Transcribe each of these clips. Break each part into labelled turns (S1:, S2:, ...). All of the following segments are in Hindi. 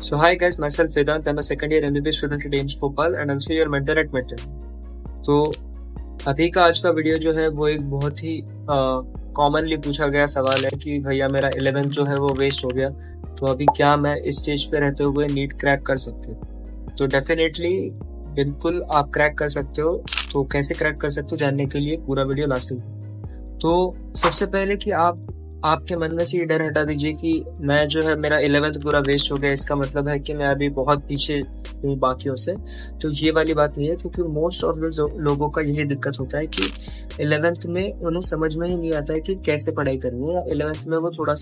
S1: So hi guys, myself Vedant. I'm a second year MBBS student at AIIMS Bhopal and also your mentor at Mentor. तो अभी का आज का वीडियो जो है वो एक बहुत ही कॉमनली पूछा गया सवाल है कि भैया मेरा 11th जो है वो वेस्ट हो गया, तो अभी क्या मैं इस स्टेज पे रहते हुए नीट क्रैक कर सकते हो? तो डेफिनेटली बिल्कुल आप क्रैक कर सकते हो। तो कैसे क्रैक कर सकते हो जानने के लिए पूरा वीडियो लास्ट तक। तो सबसे पहले कि आपके मन में से ये डर हटा दीजिए कि मैं जो है मेरा 11th पूरा वेस्ट हो गया, इसका मतलब है कि मैं अभी बहुत पीछे हूँ बाकियों से। तो ये वाली बात नहीं है, क्योंकि मोस्ट ऑफ लोगों का यही दिक्कत होता है कि 11th में उन्हें समझ में ही नहीं आता है कि कैसे पढ़ाई करनी है, या 11th में वो थोड़ा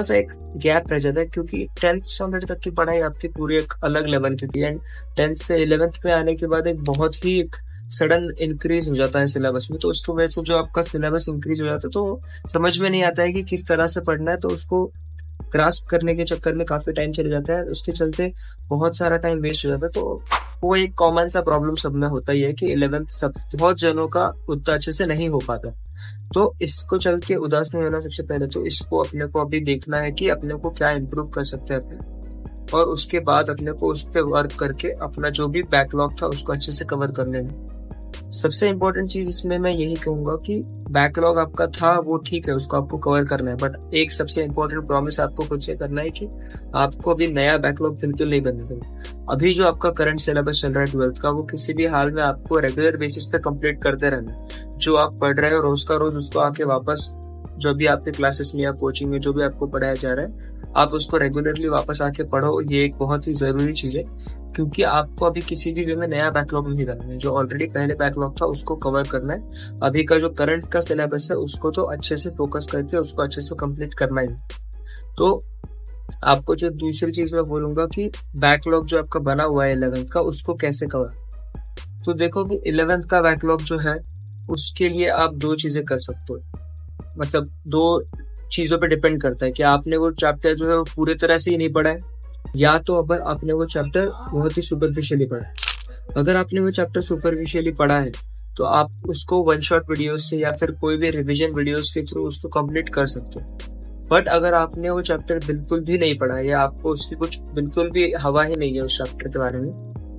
S1: सा एक गैप रह जाता है, क्योंकि 10th स्टैंडर्ड तक की पढ़ाई आपकी पूरी एक अलग लेवल की थी एंड 10th से 11th में आने के बाद एक बहुत ही एक सडन इंक्रीज हो जाता है सिलेबस में। तो उसको वजह से जो आपका सिलेबस इंक्रीज हो जाता है तो समझ में नहीं आता है कि किस तरह से पढ़ना है, तो उसको ग्रास्प करने के चक्कर में काफी टाइम चले जाता है, उसके चलते बहुत सारा टाइम वेस्ट हो जाता है। तो वो एक कॉमन सा प्रॉब्लम सब में होता ही है कि 11th सब बहुत जनों का उतना अच्छे से नहीं हो पाता। तो इसको चल के उदास नहीं होना सबसे पहले, तो इसको अपने को अभी देखना है कि अपने को क्या इम्प्रूव कर सकते हैं अपने, और उसके बाद अपने को उस पर वर्क करके अपना जो भी बैकलॉग था उसको अच्छे से कवर कर लेना। सबसे इम्पोर्टेंट चीज इसमें मैं यही कहूंगा कि बैकलॉग आपका था वो ठीक है, उसको आपको कवर करना है, बट एक सबसे इम्पोर्टेंट प्रॉमिस आपको खुद से करना है कि आपको अभी नया बैकलॉग बिल्कुल नहीं बनने देना। अभी जो आपका करंट सिलेबस चल रहा है 12th का, वो किसी भी हाल में आपको रेगुलर बेसिस पे कंप्लीट करते रहना। जो आप पढ़ रहे हो रोज का रोज उसको आके वापस, जो भी आपके क्लासेस में या कोचिंग में जो भी आपको पढ़ाया जा रहा है, आप उसको रेगुलरली वापस आके पढ़ो। ये एक बहुत ही जरूरी चीज है, क्योंकि आपको अभी किसी भी वे में नया बैकलॉग नहीं करना है। जो ऑलरेडी पहले बैकलॉग था उसको कवर करना है। अभी का जो करंट का सिलेबस है उसको तो अच्छे से फोकस करके उसको अच्छे से कंप्लीट करना ही। तो आपको जो दूसरी चीज मैं बोलूंगा कि बैकलॉग जो आपका बना हुआ है 11th का, उसको कैसे कवर। तो देखो कि 11th का बैकलॉग जो है उसके लिए आप दो चीजें कर सकते हो, मतलब दो चीजों पे डिपेंड करता है कि आपने वो चैप्टर जो है वो पूरे तरह से ही नहीं पढ़ा है, या तो अगर आपने वो चैप्टर बहुत ही सुपरफिशियली पढ़ा है। अगर आपने वो चैप्टर सुपरफिशियली पढ़ा है तो आप उसको वन शॉट वीडियोस से या फिर कोई भी रिवीजन वीडियोस के थ्रू उसको कंप्लीट कर सकते हो। बट अगर आपने वो चैप्टर बिल्कुल भी नहीं पढ़ा है या आपको उसकी कुछ बिल्कुल भी हवा ही नहीं है उस चैप्टर के बारे में,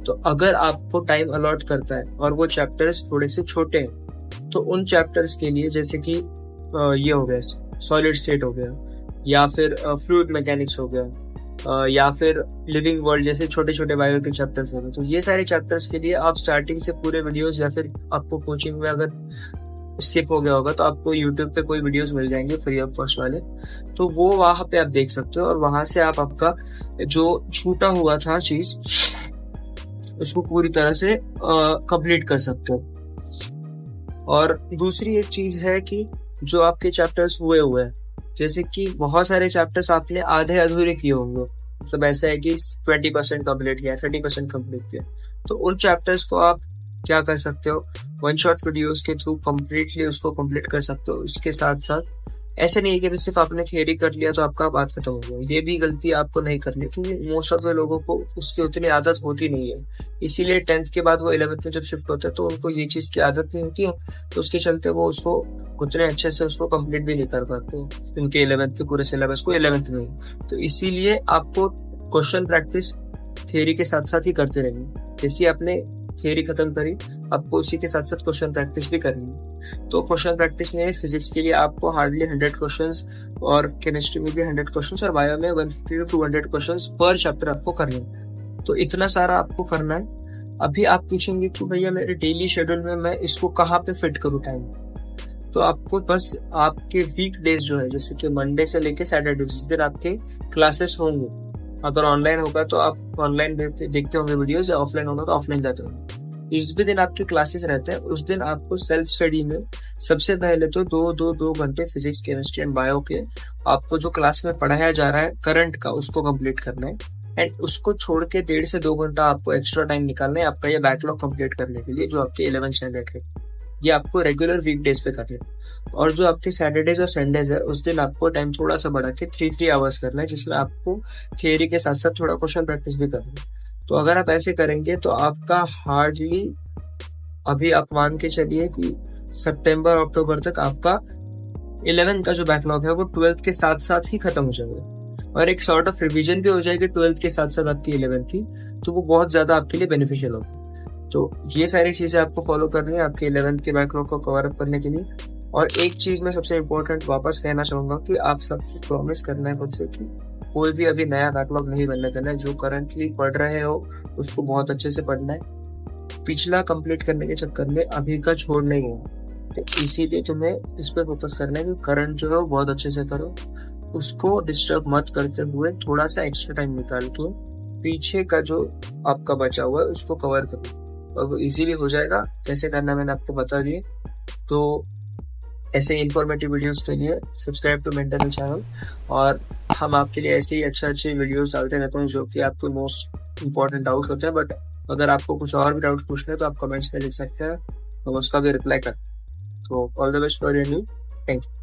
S1: तो अगर आपको टाइम अलॉट करता है और वो चैप्टर्स थोड़े से छोटे हैं, तो उन चैप्टर्स के लिए जैसे कि ये हो गया सॉलिड स्टेट हो गया, या फिर फ्लूइड मैकेनिक्स हो गया, या फिर लिविंग वर्ल्ड जैसे छोटे छोटे बायो के चैप्टर्स हो गए, तो ये सारे चैप्टर्स के लिए आप स्टार्टिंग से पूरे वीडियोस, या फिर आपको कोचिंग में अगर स्किप हो गया होगा तो आपको यूट्यूब पे कोई वीडियोस मिल जाएंगे फ्री ऑफ कॉस्ट वाले, तो वो वहां पे आप देख सकते हो और वहां से आप आपका जो छूटा हुआ था चीज उसको पूरी तरह से कंप्लीट कर सकते हो। और दूसरी एक चीज है कि जो आपके चैप्टर्स हुए हैं, जैसे कि बहुत सारे चैप्टर्स आपने आधे अधूरे किए होंगे, मतलब ऐसा है कि 20% कंप्लीट किया, 30% कंप्लीट किया, तो उन चैप्टर्स को आप क्या कर सकते हो, वन शॉट वीडियोस के थ्रू कंप्लीटली उसको कंप्लीट कर सकते हो। इसके साथ साथ ऐसे नहीं कि सिर्फ आपने थियरी कर लिया तो आपका बात खत्म हो गया, ये भी गलती आपको नहीं करनी, क्योंकि मोस्ट ऑफ द लोगों को उसकी उतनी आदत होती नहीं है। इसीलिए 10th के बाद वो 11th में जब शिफ्ट होते हैं तो उनको ये चीज की आदत नहीं होती है, तो उसके चलते वो उसको उतने अच्छे से उसको कंप्लीट भी नहीं कर पाते उनके 11th के पूरे सिलेबस को 11th में। तो इसीलिए आपको क्वेश्चन प्रैक्टिस थियरी के साथ साथ ही करते रहेंगे। जैसे आपने थियरी खत्म करी, आपको उसी के साथ साथ क्वेश्चन प्रैक्टिस भी करनी है। तो क्वेश्चन प्रैक्टिस में फिजिक्स के लिए आपको हार्डली 100 क्वेश्चंस, और केमिस्ट्री में भी 100 क्वेश्चंस, और बायो में 150 to 200 क्वेश्चंस पर चैप्टर आपको करने हैं। तो इतना सारा आपको करना है। अभी आप पूछेंगे कि भैया मेरे डेली शेड्यूल में मैं इसको कहाँ पे फिट करूँ टाइम, तो आपको बस आपके वीक डेज जो है, जैसे कि मंडे से लेके सैटरडे जिस दिन आपके क्लासेस होंगे, अगर ऑनलाइन होगा तो आप ऑनलाइन देखते होंगे वीडियोस, या ऑफलाइन होगा तो ऑफलाइन जाते होंगे, इस भी दिन आपके क्लासेस रहते हैं। उस दिन आपको सेल्फ स्टडी में सबसे पहले तो दो घंटे फिजिक्स, केमिस्ट्री एंड बायो के आपको जो क्लास में पढ़ाया जा रहा है करंट का, उसको कंप्लीट करना है। एंड उसको छोड़ के 1.5 से 2 घंटा आपको एक्स्ट्रा टाइम निकालना है आपका ये बैकलॉग कंप्लीट करने के लिए, जो आपके 11th स्टैंडर्ड के, ये आपको रेगुलर वीक डेज पे करना है। और जो आपके सैटरडेज और संडेज है उस दिन आपको टाइम थोड़ा सा बढ़ा के 3 आवर्स करना है, जिसमें आपको थियरी के साथ साथ थोड़ा क्वेश्चन प्रैक्टिस भी करना है। तो अगर आप ऐसे करेंगे तो आपका हार्डली, अभी आप मान के चलिए कि सितंबर अक्टूबर तक आपका 11th का जो बैकलॉग है वो 12th के साथ साथ ही खत्म हो जाएगा। और एक सॉर्ट ऑफ रिवीजन भी हो जाएगी 12th के साथ साथ आपकी 11th की, तो वो बहुत ज्यादा आपके लिए बेनिफिशियल होगी। तो ये सारी चीजें आपको फॉलो करनी है आपके 11th के बैकलॉग को कवर अप करने के लिए। और एक चीज मैं सबसे इम्पोर्टेंट वापस कहना चाहूंगा कि आप सबको प्रॉमिस करना है खुद से कि कोई भी अभी नया बैकलॉग नहीं बनने देना है। जो करंटली पढ़ रहे हो उसको बहुत अच्छे से पढ़ना है, पिछला कंप्लीट करने के चक्कर में अभी का छोड़ नहीं है। तो इसीलिए तुम्हें इस पर फोकस करना है कि करंट जो है वो बहुत अच्छे से करो, उसको डिस्टर्ब मत करते हुए थोड़ा सा एक्स्ट्रा टाइम निकाल के पीछे का जो आपका बचा हुआ है उसको कवर करो, और वो इजीली हो जाएगा। कैसे करना मैंने आपको बता दिए। तो ऐसे इन्फॉर्मेटिव वीडियोस के लिए सब्सक्राइब टू मेंटल चैनल, और हम आपके लिए ऐसे ही अच्छे वीडियोस डालते रहते हैं जो कि आपके मोस्ट इंपॉर्टेंट डाउट्स होते हैं। बट अगर आपको कुछ और भी डाउट्स पूछने हैं तो आप कमेंट्स में लिख सकते हैं, हम उसका भी रिप्लाई करते हैं। तो all the best for your new. Thank you.